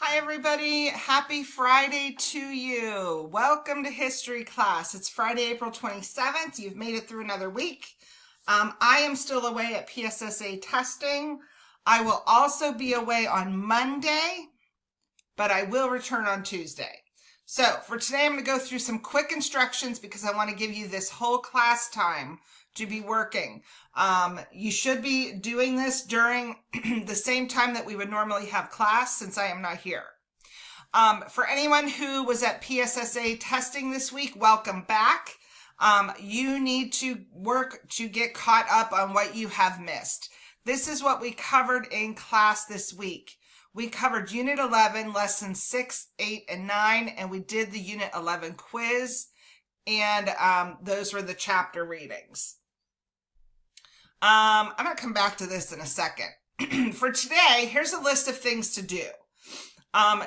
Hi everybody, happy Friday to you. Welcome to history class. It's Friday, April 27th. You've made it through another week. I am still away at PSSA testing. I will also be away on Monday, but I will return on Tuesday. So for today, I'm going to go through some quick instructions because I want to give you this whole class time to be working. You should be doing this during the same time that we would normally have class since I am not here. For anyone who was at PSSA testing this week, welcome back. You need to work to get caught up on what you have missed. This is what we covered in class this week. We covered Unit 11, Lessons 6, 8, and 9, and we did the Unit 11 quiz, and those were the chapter readings. I'm going to come back to this in a second. For today, here's a list of things to do.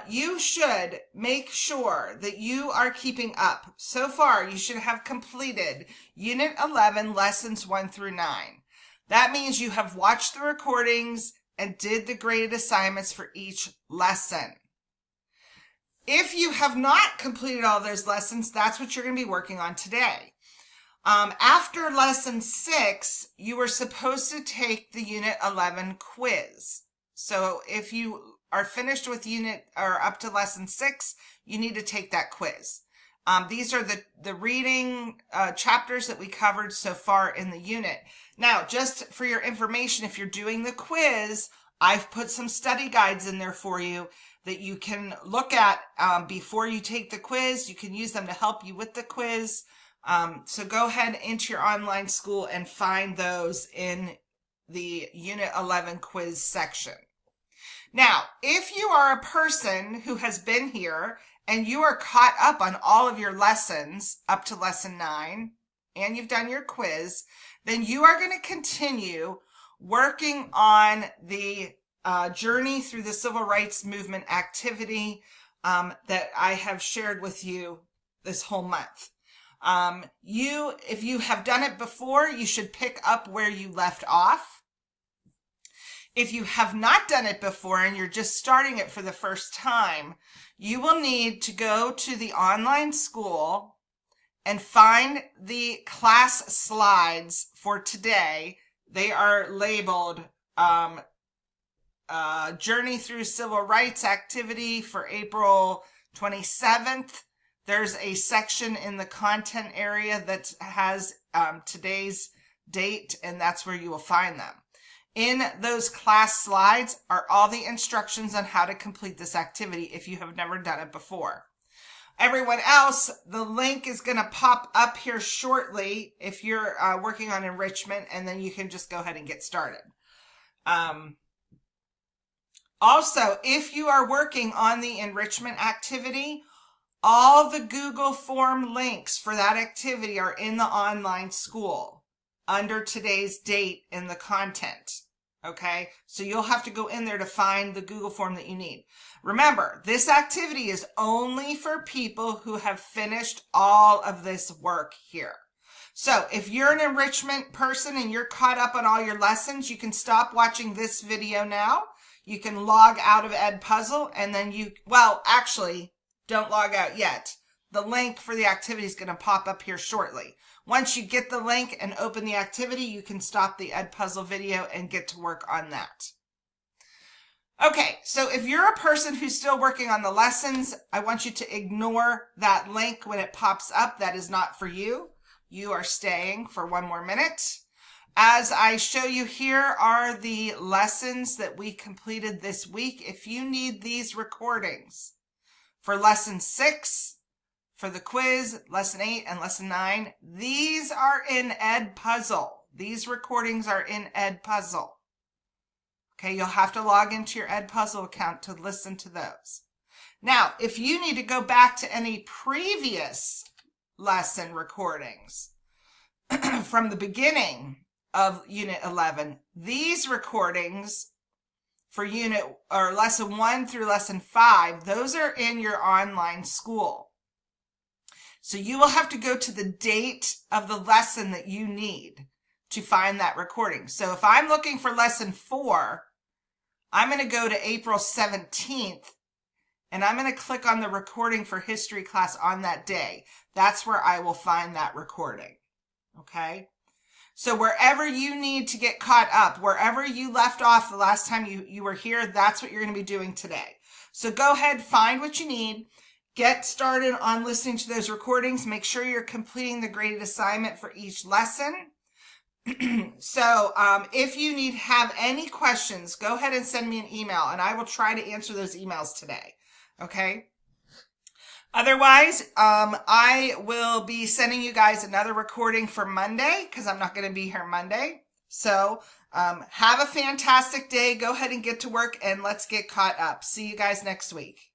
You should make sure that you are keeping up. So far, you should have completed Unit 11, Lessons 1 through 9. That means you have watched the recordings and did the graded assignments for each lesson. If you have not completed all those lessons, that's what you're going to be working on today. After lesson 6, you were supposed to take the Unit 11 quiz. So if you are finished with unit or up to lesson 6, you need to take that quiz. These are the reading chapters that we covered so far in the unit. Now, just for your information, if you're doing the quiz, I've put some study guides in there for you that you can look at before you take the quiz. You can use them to help you with the quiz. So go ahead into your online school and find those in the Unit 11 quiz section. Now, if you are a person who has been here and you are caught up on all of your lessons up to lesson 9 and you've done your quiz, then you are going to continue working on the journey through the civil rights movement activity that I have shared with you this whole month. If you have done it before, you should pick up where you left off. If you have not done it before and you're just starting it for the first time, you will need to go to the online school and find the class slides for today. They are labeled Journey Through Civil Rights Activity for April 27th. There's a section in the content area that has today's date, and that's where you will find them. In those class slides are all the instructions on how to complete this activity if you have never done it before. Everyone else, the link is going to pop up here shortly if you're working on enrichment, and then you can just go ahead and get started. Also, if you are working on the enrichment activity, all the Google form links for that activity are in the online school under today's date in the content. Okay, so you'll have to go in there to find the Google form that you need. Remember, this activity is only for people who have finished all of this work here. So if you're an enrichment person and you're caught up on all your lessons, you can stop watching this video now. You can log out of Edpuzzle and then actually, don't log out yet. The link for the activity is going to pop up here shortly. Once you get the link and open the activity, you can stop the Edpuzzle video and get to work on that. Okay, so if you're a person who's still working on the lessons, I want you to ignore that link when it pops up. That is not for you. You are staying for one more minute. As I show you, here are the lessons that we completed this week. If you need these recordings for lesson 6, for the quiz, lesson 8, and lesson 9, these are in Edpuzzle. These recordings are in Edpuzzle. Okay, you'll have to log into your Edpuzzle account to listen to those. Now, if you need to go back to any previous lesson recordings from the beginning of Unit 11, these recordings for unit or lesson 1 through lesson 5, those are in your online school. So you will have to go to the date of the lesson that you need to find that recording. So if I'm looking for lesson 4, I'm going to go to April 17th and I'm going to click on the recording for history class on that day. That's where I will find that recording. Okay? So wherever you need to get caught up, wherever you left off the last time you were here, that's what you're going to be doing today. So go ahead, find what you need, get started on listening to those recordings. Make sure you're completing the graded assignment for each lesson. So if you have any questions, go ahead and send me an email, and I will try to answer those emails today. Okay? Otherwise, I will be sending you guys another recording for Monday because I'm not going to be here Monday. So have a fantastic day. Go ahead and get to work, and let's get caught up. See you guys next week.